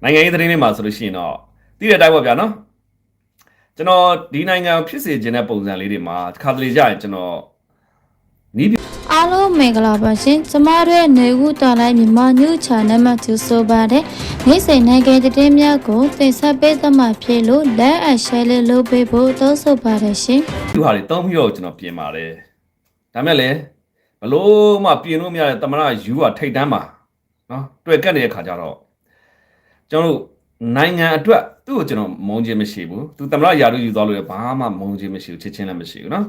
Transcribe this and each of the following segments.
နိုင်ငံရေးသတင်းတွေမှာဆိုလို့ရှိရင်တော့တိတဲ့အတိုင်းပေါ့ဗျာနော်ကျွန်တော်ဒီနိုင်ငံဖြစ်စေခြင်းတဲ့ပုံစံလေးတွေမှာတစ်ခါတလေကြာရင်ကျွန်တော်နီးအားလုံးမင်္ဂလာပါရှင်ကျမတို့နေဦးတော်လိုက်မြန်မာညူချာနယ်မှာကျူဆိုပါတယ်နေ့စဉ်နိုင်ငံသတင်းများကိုတင်ဆက်ပေးသမှာဖြစ်လို့ like and share လေးလုပ်ပေးဖို့တောင်းဆိုပါတယ်ရှင်ဒီဟာတွေတောင်းပြီးတော့ကျွန်တော်ပြင်ပါတယ်ဒါမဲ့လည်းဘလို့မှပြင်လို့မရတဲ့တမရယူကထိတ်တန်းပါနော်တွေ့ကက်နေတဲ့ခါကျတော့ကျွန်တော်တို့နိုင်ငံအတွက်သူ့ကိုကျွန်တော်မုန်းခြင်းမရှိဘူးသူတမရယာတို့ယူသွားလို့ဘာမှမုန်းခြင်းမရှိဘူးချစ်ချင်းလည်းမရှိဘူးနော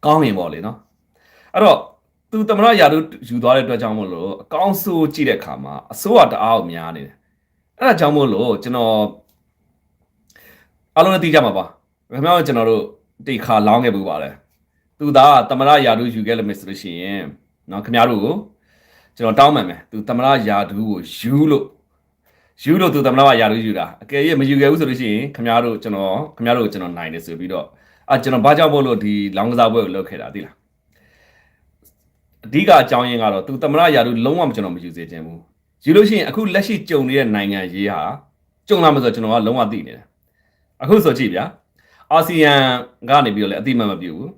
်ကောင်းရင်ပေါ့လေနော်အဲ့တော့သူတမရယာတို့ယူသွားတဲ့အတွက်ကြောင့်မို့လို့အကောင်းဆိုးကြည့်တဲ့အခါမှာအစိုးရတအားကိုများနေတယ်အဲ့ဒါကြောင့်မို့လို့ကျွန်တော်အားလုံးသိကြမှာပါခင်ဗျားတို့ကျွန်တော်တို့တိတ်ခါလောင်းခဲ့ပူပါတယ်သူသာတမရယာတို့ယူခဲ့လို့မယ်ဆိုလို့ရှိရင်နော်ခင်ဗျားတို့ကိုကျွန်တော်တောင်းပန်မယ်သူတမရယာတို့ကိုယူလို့သူတမရယာတို့ယူတာအကယ်၍မယူခဲ့ဘူးဆိုလို့ရှိရင်ခင်ဗျားတို့ကျွန်တော်နိုင်တယ်ဆိုပြီးတော့ကျွန်တော်ဘာကြောင့်မို့လို့ဒီလောင်းကစားပွဲကိုလုပ်ခဲ့တာသိလားအဓိကအကြောင်းရင်းကတော့သူတမရယာတို့လုံးဝကျွန်တော်မယူစေချင်ဘူးယူလို့ရှိရင်အခုလက်ရှိကြုံနေတဲ့နိုင်ငံရေးဟာကြုံလာမှဆိုကျွန်တော်ကလုံးဝသိနေတယ်အခုဆိုကြည့်ဗျာအာဆီယံကနေပြီးတော့လည်းအတိမတ်မပြုဘူး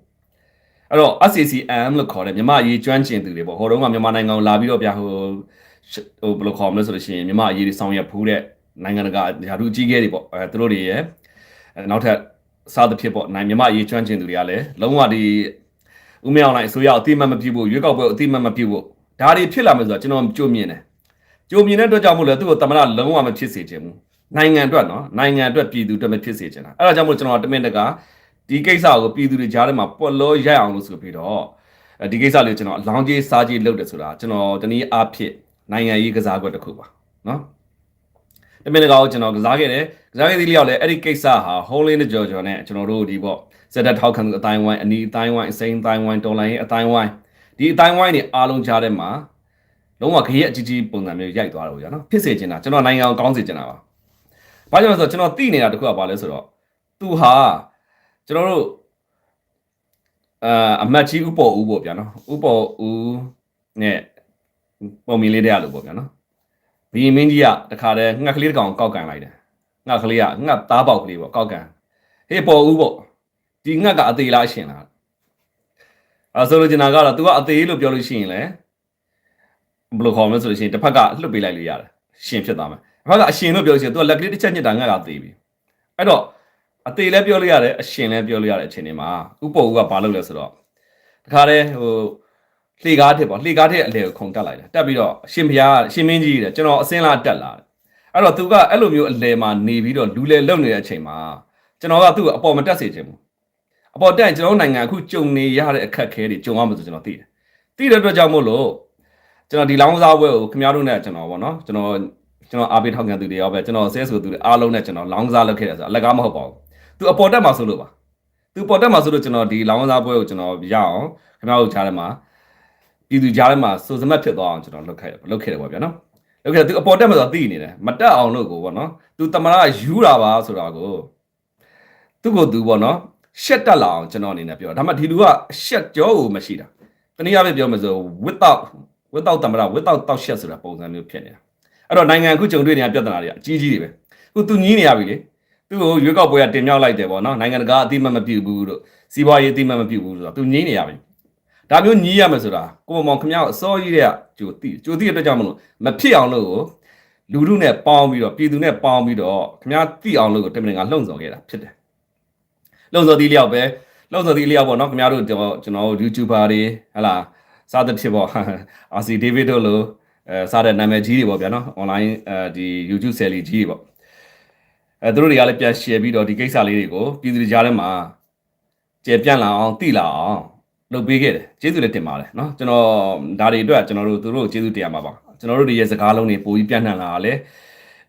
အဲ့တော့ ASEAN လို့ခေါ်တဲ့မြန်မာအရေးကျွမ်းကျင်သူတွေပေါ့ဟိုတုန်းကမြန်မာနိုင်ငံကိုလာပြီးတော့ဗျာဟိုဘယ်လိုခေါ်မလဲဆိုလို့ရှိရင်မြန်မာအရေးတွေဆောင်ရွက်ဖူးတဲ့နိုင်ငံတကာယာတုကြီးခဲ့တွေပေါ့သူတို့တွေရဲ့နောက်ထပ်စားသဖြင့်ပေါ့မြန်မာအရေးကျွမ်းကျင်သူတွေကလည်းလုံးဝဒီဦးမြောင်လိုက်အစိုးရအတိမတ်မပြုဖို့ရွေးကောက်ပွဲအတိမတ်မပြုဖို့ဒါတွေဖြစ်လာမယ်ဆိုတော့ကျွန်တော်ကြိုမြင်တယ်ကြိုမြင်တဲ့အတွက်ကြောင့်မို့လဲသူ့ကိုတမန်လုံးဝမဖြစ်စေချင်ဘူးနိုင်ငံအတွက်နော်နိုင်ငံအတွက်ပြည်သူအတွက်မဖြစ်စေချင်တာအဲ့ဒါကြောင့်မို့ကျွန်တော်တမင်တကာဒီကိစ္စကိုပြည်သူတွေကြားထဲမှာပွက်လို့ရိုက်အောင်လို့ဆိုပြီးတော့ဒီကိစ္စလေးကျွန်တော်အလောင်းကြီးစားကြီးလုပ်တယ်ဆိုတာကျွန်တော်တနည်းအားဖြင့်နိုင်ငံရေးကစားကွက်တစ်ခုပါနော်တမင်တကာကိုကျွန်တော်ကစားခဲ့တယ်ကစားခဲ့သီးလျောက်လဲအဲ့ဒီကိစ္စဟာဟိုးလင်းတဲ့ကြော်နဲ့ကျွန်တော်တို့ဒီပေါ့စက်တက်ထောက်ခံအတိုင်းဝိုင်းအနီးအတိုင်းဝိုင်းအစိမ်းအတိုင်းဝိုင်းတော်လိုင်းအတိုင်းဝိုင်းဒီအတိုင်းဝိုင်းတွေအားလုံးကြားထဲမှာလုံးဝခရက်အကြီးကြီးပုံစံမျိုးရိုက်သွားတော့ဗျာနော်ဖြစ်စေချင်တာကျွန်တော်နိုင်ငံကိုကောင်းစေချင်တာပါဘာကြောင့်လဲဆိုတော့ကျွန်တော်သိနေတာတခုကဘာလဲဆိုတော့သူဟာကျွန်တော်တို့အမတ်ကြီးဥပေါ်ဦးပေါ့ဗျာနော်ဥပေါ်ဦးနဲ့ပုံမြင်လေးတဲ့လို့ပေါ့ဗျာနော်ဘီမင်းကြီးကတခါတည်းငှက်ကလေးတစ်ကောင်ကောက်ကန်လိုက်တယ်ငှက်ကလေးကငှက်သားပေါက်ကလေးပေါ့ကောက်ကန်ဟေးပေါ်ဦးပေါ့ဒီငှက်ကအသေးလားရှင်လားဆိုလိုချင်တာကတော့ तू ကအသေးလို့ပြောလို့ရှိရင်လေဘယ်လိုခေါ်မလဲဆိုလို့ရှိရင်တစ်ဖက်ကလှုပ်ပေးလိုက်လို့ရတယ်ရှင်ဖြစ်သွားမယ်တစ်ဖက်ကအရှင်လို့ပြောလို့ရှိရင် तू ကလက်ကလေးတစ်ချက်ညစ်တာငှက်ကသေးပြီအဲ့တော့အသေးလည်းပြောလို့ရတယ်အရှင်လည်းပြောလို့ရတဲ့အချိန်တွေမှာဥပေါ်ဦးကဘာလုပ်လဲဆိုတော့တခါတည်းဟိုလှေကားထစ်ပေါ့လှေကားထစ်အလေကိုခုံတက်လိုက်တယ်တက်ပြီးတော့ရှင်ဖျားရှင်မင်းကြီးတဲ့ကျွန်တော်အစင်းလာတက်လာတယ်အဲ့တော့ तू ကအဲ့လိုမျိုးအလေမှာနေပြီးတော့လူလေလုံနေတဲ့အချိန်မှာကျွန်တော်ကသူ့ကိုအပေါ်မတက်စေချင်ဘူးအပေါ်တက်ရင်ကျွန်တော်နိုင်ငံအခုကြုံနေရတဲ့အခက်အခဲတွေကြုံရမှာဆိုကျွန်တော်သိတယ်သိတဲ့အတွက်ကြောင့်မို့လို့ကျွန်တော်ဒီလောင်းကစားပွဲကိုခင်ဗျားတို့နဲ့ကျွန်တော်ပေါ့နော်ကျွန်တော်အားပေးထောက်ခံသူတွေရောပဲကျွန်တော်ဆဲဆိုသူတွေအားလုံးနဲ့ကျွန်တော်လောင်းကစားလုပ်ခဲ့တယ်ဆိုတော့အလက်ကားမဟုတ်ပါဘူးသူအပေါ်တက်မှာဆိုလို့ပါသူပေါ်တက်မှာဆိုလို့ကျွန်တော်ဒီလောင်းကစားပွဲကိုကျွန်တော်ရအောင်ခင်ဗျားတို့ကြားထဲမှာပြည်သူကြားထဲမှာစိုးစမတ်ဖြစ်သွားအောင်ကျွန်တော်လုပ်ခဲ့တယ်ပေါ့ဗျာနော်လုပ်ခဲ့သူအပေါ်တက်မှာဆိုတော့သိနေတယ်မတက်အောင်လို့ကိုပေါ့နော်သူတမရယူတာပါဆိုတာကိုသူ့ကိုသူပေါ့နော်ရှက်တက်လာအောင်ကျွန်တော်အနေနဲ့ပြောဒါမှဒီလူကရှက်ကြောကိုမရှိတာတနည်းအားဖြင့်ပြောမယ်ဆို without တမရ without တောက်ရှက်ဆိုတာပုံစံမျိုးဖြစ်နေတာအဲ့တော့နိုင်ငံအခုကြုံတွေ့နေတဲ့ပြဿနာတွေအကြီးကြီးတွေပဲအခုသူညီးနေရပြီလေသူ့ကိုရွေးကောက်ပွဲကတင်မြောက်လိုက်တယ်ပေါ့နော်နိုင်ငံတကာအသိမှတ်မပြုဘူးလို့စီးပွားရေးအသိမှတ်မပြုဘူးဆိုတော့သူညီးနေရပြီဒါမျိုးညီးရမယ်ဆိုတာကိုမောင်ခမရအစောကြီးတဲ့ကြိုတိအတွက်ကြောင့်မလို့မဖြစ်အောင်လို့လူထုနဲ့ပေါင်းပြီးတော့ပြည်သူနဲ့ပေါင်းပြီးတော့ခမရသိအောင်လို့တမင်ကလှုံ့ဆော်ခဲ့တာဖြစ်တယ်လှုံ့ဆော်သီးလျောက်ပေါ့နော်ခမရတို့ကျွန်တော် YouTuber တွေဟလာစားတဲ့ဖြစ်ပေါ့ RC David တို့လို့စားတဲ့နာမည်ကြီးတွေပေါ့ဗျာနော် online ဒီ YouTube ဆယ်လီကြီးတွေပေါ့သူတို့တွေကလည်းပြန် share ပြီးတော့ဒီကိစ္စလေးတွေကိုပြည်သူတွေကြားထဲမှာကျေပြန့်လာအောင်သိလာအောင်လုပ်ပေးခဲ့တယ်ကျေးဇူးလည်းတင်ပါတယ်နော်ကျွန်တော်ဒါတွေအတွက်ကျွန်တော်တို့သူတို့ကျေးဇူးတင်ရမှာပါကျွန်တော်တို့တွေရဲ့စကားလုံးတွေပိုပြီးပြန့်နှံ့လာတာလေ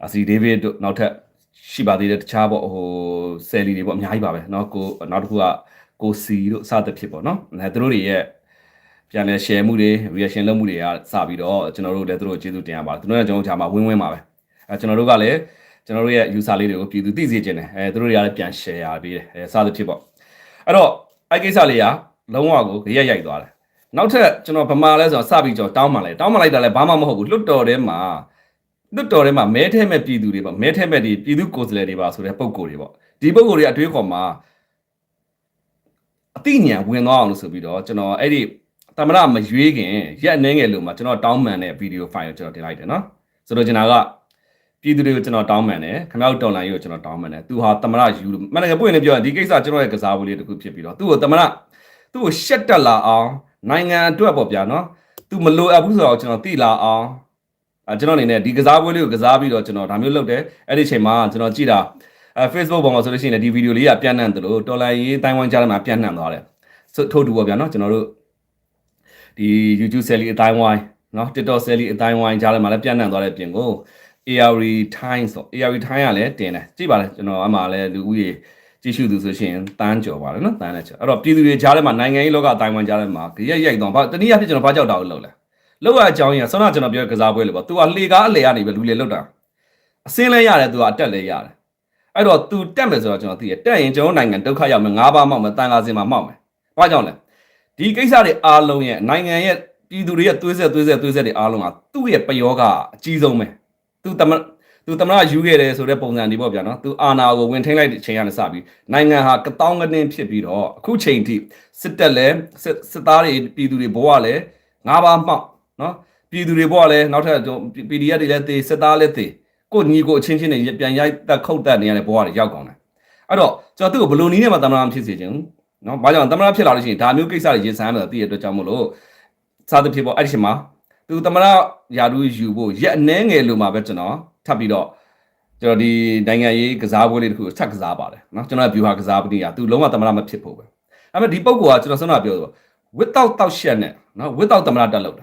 RC David တို့နောက်ထပ်ရှိပါသေးတယ်တခြားပေါ့ဟိုဆယ်လီတွေပေါ့အများကြီးပါပဲเนาะကိုနောက်တစ်ခုကကိုစီတို့စသဖြင့်ပေါ့เนาะသူတို့တွေရဲ့ပြန်လဲ share မှုတွေ reaction လုပ်မှုတွေကစပြီးတော့ကျွန်တော်တို့လည်းသူတို့ကျေးဇူးတင်ရပါတယ်သူတို့ကကျွန်တော်တို့ဂျာမှာဝင်းပါပဲကျွန်တော်တို့ကလည်းကျွန်တော်တို့ရဲ့ user လေးတွေကိုပြည်သူသိစေချင်တယ်သူတို့တွေကလည်းပြန် share ရပေးတယ်စသဖြင့်ပေါ့အဲ့တော့အဲ့ကိစ္စလေးကလုံးဝကိုကြရက်ရိုက်သွားတယ်နောက်ထပ်ကျွန်တော်ဗမာလဲဆိုတော့စပြီးကျွန်တော်တောင်းမှလိုက်တာလဲဘာမှမဟုတ်ဘူးလွတ်တော်ထဲမှာ လွတ်တော်ထဲမှာမဲထဲမဲ့ပြည်သူတွေပေါ့မဲထဲမဲ့ဒီပြည်သူကိုယ်စားလှယ်တွေပါဆိုတဲ့ပုံကိုယ်တွေပေါ့ဒီပုံကိုယ်တွေအတွေးခေါ်မှာအသိဉာဏ်ဝင်သွားအောင်လို့ဆိုပြီးတော့ကျွန်တော်အဲ့ဒီသမရမရွေးခင်ရက်အနေငယ်လို့မှကျွန်တော်တောင်းပန်တဲ့ဗီဒီယိုဖိုင်ကိုကျွန်တော်တင်လိုက်တယ်နော်ဆိုတော့ကျွန်တော်ကပြည်သူတွေကိုကျွန်တော်တောင်းပန်တယ်ခင်ဗျားတို့တော်လိုင်းကိုကျွန်တော်တောင်းပန်တယ်သူဟာသမရယူလို့မနက်ကပွင့်နေပြောဒီကိစ္စကျွန်တော်ရဲ့ကစားပွဲလေးတစ်ခုဖြစ်ပြီးတော့သူ့ကိုသမရသူ့ကိုရှက်တက်လာအောင်နိုင်ငံအတွက်ပေါ့ဗျာနော်သူမလိုအပ်ဘူးဆိုတော့ကျွန်တော်သိလာအောင်ကျွန်တော်အနေနဲ့ဒီကစားပွဲလေးကိုကစားပြီးတော့ကျွန်တော်ဒါမျိုးလုပ်တယ်အဲ့ဒီချိန်မှာကျွန်တော်ကြည့်တာFacebook ပေါ်မှာဆိုလို့ရှိရင်ဒီဗီဒီယိုလေးကပြန့်နှံ့တယ်လို့တော်လိုင်းရေးတိုင်းဝိုင်းကြားထဲမှာပြန့်နှံ့သွားတယ်ထို့တူပေါ့ဗျာနော်ကျွန်တော်တို့ဒီ YouTube ဆယ်လီအတိုင်းဝိုင်းနော် TikTok ဆယ်လီအတိုင်းဝိုင်းကြားထဲမှာလည်းပြန့်နှံ့သွားတဲ့ပြင်ကို ARI Time ဆို ARI Time ကလည်းတင်တယ်ကြည့်ပါလေကျွန်တော်အမှလည်းလူဦးရေကြည့်ရှုသူဆိုရှင်တန်းကြော်ပါတယ်နော်တန်းလည်းကြော်အဲ့တော့ပြည်သူတွေကြားထဲမှာနိုင်ငံရေးလောကအတိုင်းဝိုင်းကြားထဲမှာရိုက်တော့တနည်းအားဖြင့်ကျွန်တော်ဘာကြောက်တာကိုလုပ်လဲလောက်ရအကြောင်းရဆောင်းကျွန်တော်ပြောကစားပွဲလေပေါ့ तू ကလှေကားအလေကနေပဲလူလေလောက်တာအစင်းလဲရတယ် तू ကအတက်လဲရတယ်အဲ့တော့ तू တက်မယ်ဆိုတော့ကျွန်တော်သိရတက်ရင်ကျွန်တော်နိုင်ငံဒုက္ခရောက်မယ်၅ပါးမောက်မယ်တန်ခါစင်မှာမောက်မယ်ဘာကြောင့်လဲဒီကိစ္စတွေအားလုံးရဲ့နိုင်ငံရဲ့ပြည်သူတွေရဲ့သွေးဆက်တွေအားလုံးကသူ့ရဲ့ပယောကအကြီးဆုံးပဲ तू သမရယူခဲ့တယ်ဆိုတဲ့ပုံစံဒီပေါ့ဗျာနော် तू အာနာကိုဝင်ထိန်းလိုက်တဲ့ချိန်ကနေစပြီးနိုင်ငံဟာကတောင်းကနင်းဖြစ်ပြီးတော့အခုချိန်ထိစစ်တက်လဲစစ်သားတွေပြည်သူတွေဘဝလဲ၅ပါးမောက်နော်ပြည်သူတွေဘဝလဲနောက်ထပ် PDF တွေလည်းသေစစ်သားလည်းသေကိုညီကိုအချင်းချင်းတွေပြန်ရိုက်တက်ခုတ်တက်နေရတဲ့ဘဝတွေရောက်ကောင်းတယ်အဲ့တော့ကျွန်တော်သူ့ကိုဘလို့နီးနဲ့မှသမရမဖြစ်စေချင်ဘူးနော်ဘာကြောင့်သမရဖြစ်လာလို့ရှိရင်ဒါမျိုးကိစ္စတွေရင်ဆိုင်ရမှာသိရတဲ့အတွက်ကြောင့်မို့လို့စားသဖြင့်ပေါ့အဲ့ဒီချိန်မှာသူသမရယာဒူးယူဖို့ရက်အနှဲငယ်လို့မှပဲကျွန်တော်ထပ်ပြီးတော့ကျွန်တော်ဒီနိုင်ငံရေးကစားပွဲလေးတခုထပ်ကစားပါတယ်နော်ကျွန်တော် view ဟာကစားပတိကသူလုံးဝသမရမဖြစ်ဖို့ပဲအဲ့မဲ့ဒီပုံကကျွန်တော်ဆုံးတာပြောဆို without တောက်ရှက်နဲ့နော် without သမရတက်လို့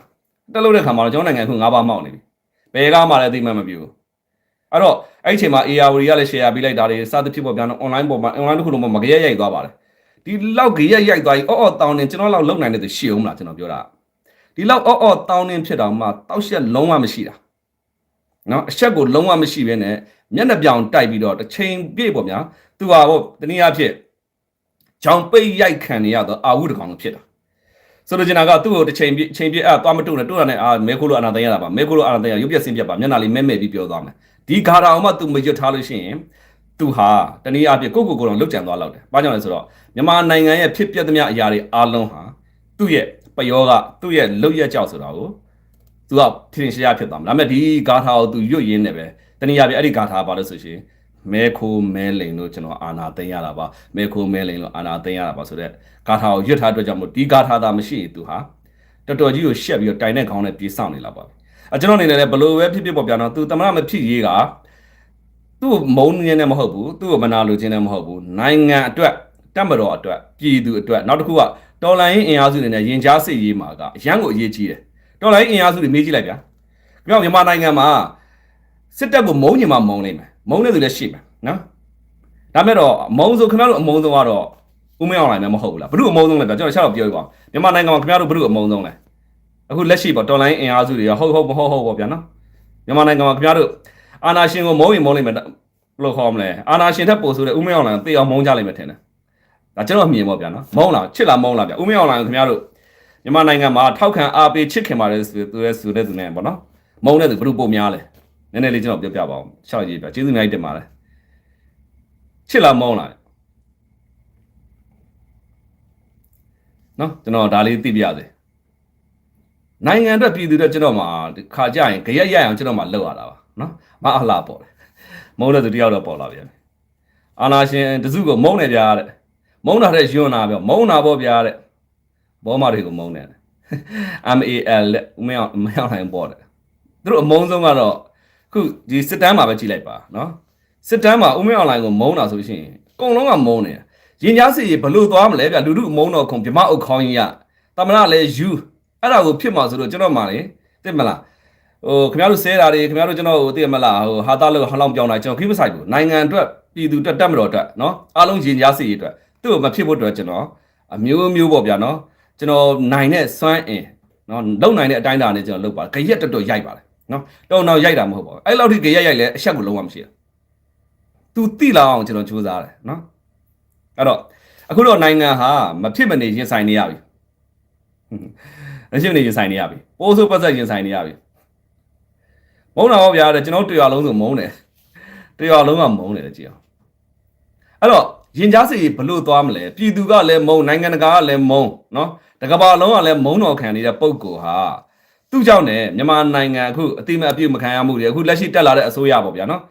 တက်လို့တဲ့ခါမှာတော့ကျွန်တော်နိုင်ငံခု၅ပါးမောက်နေပြီဘယ်ကားမှလည်းသိမှမပြဘူးအဲ့တော့အဲ့ဒီချိန်မှာ ARD ကလည်း share ပေးလိုက်တာတွေစသဖြင့်ပေါ့ဗျာနော် online ပေါ်မှာ online တစ်ခုလုံးမှာမကြရိုက်သွားပါတယ်ဒီလောက်ကြရိုက်သွားပြီးအော်တောင်းနေကျွန်တော်လောက်လုံနိုင်တဲ့သူရှိအောင်မလားကျွန်တော်ပြောတာဒီလောက်အော်တောင်းနေဖြစ်တော့မှတောက်ရှက်လုံးဝမရှိတာနော်အချက်ကိုလုံးဝမရှိဘဲနဲ့မျက်နှာပြောင်တိုက်ပြီးတော့တစ်ချိန်ပြည့်ပေါ့ဗျာသူဟာပေါ့တနည်းအားဖြင့်ဂျောင်ပိတ်ရိုက်ခံနေရတော့အာဝုတကောင်လို့ဖြစ်တာဆိုတော့ကျွန်တော်ကသူ့ကိုတစ်ချိန်ပြည့်သွားမတုတ်နဲ့တို့ရနဲ့မဲခိုးလို့အာနာသိရတာပါမဲခိုးလို့အာနာသိရရုပ်ပြစင်းပြပါမျက်နှာလေးမဲပြီးပြောသွားမယ်ဒီဂါရာအောင်မှသူမရွတ်ထားလို့ရှိရင်သူဟာတနည်းအားဖြင့်ကိုတော့လုတ်ကြံသွားလောက်တယ်ဘာကြောင့်လဲဆိုတော့မြန်မာနိုင်ငံရဲ့ဖြစ်ပျက်သမျှအရာတွေအားလုံးဟာသူ့ရဲ့ပယောကသူ့ရဲ့လုတ်ရက်ကြောက်ဆိုတာကိုသူကထင်ရှားဖြစ်သွားမှာဒါပေမဲ့ဒီဂါထာကိုသူရွတ်ရင်းနေပဲတနည်းအားဖြင့်အဲ့ဒီဂါထာပါလို့ဆိုရှင်မဲခိုးမဲလိန်လို့ကျွန်တော်အာနာသိရတာပါမဲခိုးမဲလိန်လို့အာနာသိရတာပါဆိုတော့ဂါထာကိုရွတ်ထားအတွက်ကြောင့်မို့ဒီဂါထာသာမရှိရင်သူဟာတော်တော်ကြီးကိုရှက်ပြီးတော့တိုင်တဲ့ခေါင်းနဲ့ပြေးဆောင်နေလာပါကျွန်တော်အနေနဲ့လည်းဘလို့ပဲဖြစ်ပေါ့ဗျာနော်သူသမရမဖြစ်ရေးကသူ့မုံနေနဲ့မဟုတ်ဘူးသူ့ကိုမနာလိုခြင်းနဲ့မဟုတ်ဘူးနိုင်ငံအတွက်တပ်မတော်အတွက်ပြည်သူအတွက်နောက်တစ်ခုကတော်လိုင်းအင်အားစုတွေနဲ့ရင်ကြားစစ်ရေးမှာကအရန်ကိုအရေးကြီးတယ်တော်လိုင်းအင်အားစုတွေမေးကြည့်လိုက်ဗျာကြောက်မြန်မာနိုင်ငံမှာစစ်တပ်ကိုမုံညင်မှာမုံနေမယ်မုံနေသူလည်းရှိမယ်နော်ဒါမဲ့တော့မုံဆိုခင်ဗျားတို့အမုံဆုံးကတော့ဦးမင်းအောင်လိုင်းလည်းမဟုတ်ဘူးလားဘ누구အမုံဆုံးလဲဗျာကျွန်တော်ချက်တော့ပြောပြပါမြန်မာနိုင်ငံမှာခင်ဗျားတို့ဘ누구အမုံဆုံးလဲအခုလက်ရှိပေါ့တော်လိုင်းအင်အားစုတွေကဟုတ်ပေါ့ဗျာနော်မြန်မာနိုင်ငံမှာခင်ဗျားတို့အာနာရှင်ကိုမုံရင်မုံလိမ့်မယ်ဘယ်လိုခေါ်မလဲအာနာရှင်ထက်ပိုဆိုတဲ့ဦးမင်းအောင်လိုင်းတေအောင်မုံကြလိမ့်မယ်ထင်တယ်ဒါကျွန်တော်မြင်ပေါ့ဗျာနော်မုံလားချစ်လားမုံလားဗျာဦးမင်းအောင်လိုင်းကိုခင်ဗျားတို့မြန်မာနိုင်ငံမှာထောက်ခံအားပေးချစ်ခင်ပါတယ်ဆိုတဲ့သူနဲ့ပေါ့နော်မုံတဲ့သူဘ누구ပုံများလဲနည်းနည်းလေးကျွန်တော်ပြောပြပါအောင်ရှောက်ရေးပြကျေးဇူးများတင်ပါတယ်ချစ်လားမုံလားနော်ကျွန်တော်ဒါလေးသိပြရစေနိုင်ငံအတွက်ပြည်သူတွေကျွန်တော်မှာခါကြရင်ကြရက်ရအောင်ကျွန်တော်မှာလောက်ရတာပါနော်မအလားပေါ့မုံတဲ့သူတယောက်တော့ပေါ်လာပြန်အာနာရှင်တစုကိုမုံနေကြတဲ့မုံတာတဲ့ယွန်းနာပြောမုံနာပေါ့ဗျာတဲ့ဘောမတွေကိုမုံနေတယ် MAL လက်မရောက်နိုင်ပေါ့တဲ့သူတို့အမုံဆုံးကတော့ခုဒီစစ်တမ်းမှာပဲကြည့်လိုက်ပါနော်စစ်တမ်းမှာဦးမင်းအွန်လိုင်းကိုမုံတာဆိုရှင်အကုန်လုံးကမုံနေရင်ကြားစီဘလို့သွားမလဲဗျလူတို့မုံတော့ခုံပြမအုပ်ခေါင်းကြီးရတမနာလဲယူအဲ့ဒါကိုဖြစ်မှာဆိုတော့ကျွန်တော်မှလေသိမလားခင်ဗျားတို့ဆဲတာတွေခင်ဗျားတို့ကျွန်တော်သိမလားဟာတာလို့ဟလောင်ပြောင်းတာကျွန်တော်ခိမဆိုင်ဘူးနိုင်ငံအတွက်ပြည်သူတက်မတော်အတွက်နော်အားလုံးရင်ကြားစီအတွက်သူ့ကိုမဖြစ်ဖို့အတွက်ကျွန်တော်အမျိုးပေါ့ဗျာနော်ကျွန်တော်နိုင်တဲ့စွမ်းအင်နော်လုံနိုင်တဲ့အတိုင်းအတာနဲ့ကျွန်တော်လုပ်ပါကြရက်တော်ရိုက်ပါတယ်နော်တော်ရိုက်တာမဟုတ်ပါဘူးအဲ့လောက်ထိကြရက်ရိုက်လဲအချက်ကိုလုံးဝမရှိဘူးသူတိလာအောင်ကျွန်တော်စူးစမ်းတယ်နော်အဲ့တော့အခုတော့နိုင်ငံဟာမဖြစ်မနေရင်ဆိုင်နေရပြီမဖြစ်မနေရင်ဆိုင်နေရပြီပိုးဆိုးပတ်သက်ရင်ဆိုင်နေရပြီ မုန်းတာပေါ့ဗျာတဲ့ကျွန်တော်တို့တရားလုံးဆိုမုန်းတယ်တရားလုံးကမုန်းတယ်ကြည့်အောင်အဲ့တော့ရင်ကြားစီဘလို့သွားမလဲပြည်သူကလည်းမုန်းနိုင်ငံတကာကလည်းမုန်းနော်တကဘာလုံးကလည်းမုန်းတော်ခံနေတဲ့ပုံကိုဟာသူ့ကြောင့်ねမြန်မာနိုင်ငံအခုအတိမအပြုတ်မခံရမှုတွေအခုလက်ရှိတက်လာတဲ့အစိုးရပေါ့ဗျာနော်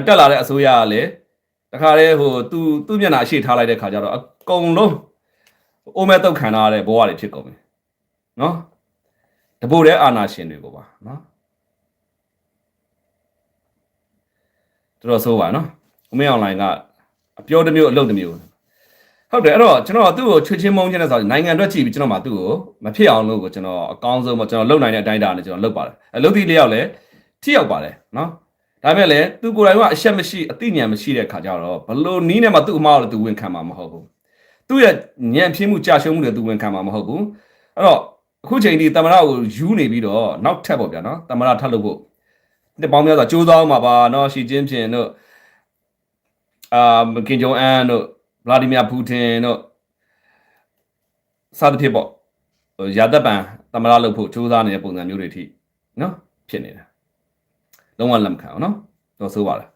တက်လာတဲ့အစိုးရကလည်းတခါတည်းဟိုသူ့မျက်နှာအရှိထားလိုက်တဲ့ခါကျတော့အကုန်လုံးအိုးမဲတုတ်ခံရတဲ့ဘဝတွေဖြစ်ကုန်ပြီနော်တပို့တဲ့အာဏာရှင်တွေကိုပါနော်တော်ဆိုးပါနော်ဦးမင်းအွန်လိုင်းကအပြောတစ်မျိုးအလုပ်တစ်မျိုးဟုတ်တယ်အဲ့တော့ကျွန်တော်သူ့ကိုချွေချင်းမုန်းခြင်းနဲ့ဆိုနိုင်ငံအတွက်ကြည့်ပြီးကျွန်တော်မှသူ့ကိုမဖြစ်အောင်လို့ကိုကျွန်တော်အကောင်းဆုံးကျွန်တော်လုပ်နိုင်တဲ့အတိုင်းအတာနဲ့ကျွန်တော်လုပ်ပါတယ်အလုပ်သီးလေးယောက်လည်းထိရောက်ပါတယ်နော်ဒါပေမဲ့လည်းသူကိုယ်တိုင်ကအရှက်မရှိအသိဉာဏ်မရှိတဲ့ခါကျတော့ဘလို့နီးနဲ့မှသူ့အမားကိုလည်းသူဝင်ခံမှာမဟုတ်ဘူးသူ့ရဲ့ဉာဏ်ဖြင်းမှုကြာရှုံးမှုတွေသူဝင်ခံမှာမဟုတ်ဘူးအဲ့တော့အခုချိန်ဒီသမရကိုယူနေပြီးတော့နောက်ထပ်ပေါ့ဗျာနော်သမရထပ်လုပ်ဖို့နှစ်ပေါင်းများစွာကြိုးစားအောင်ပါပါနော်ရှီကျင်းဖြင်တို့ကင်ဂျုံအန်တို့ဗလာဒီမီယာပူတင်တို့စသဖြင့်ပေါ့ရာသက်ပံသမရလုပ်ဖို့ကြိုးစားနေတဲ့ပုံစံမျိုးတွေထိနော်ဖြစ်နေတာလုံးဝလက်မခံအောင်နော်တော့ဆိုးပါလား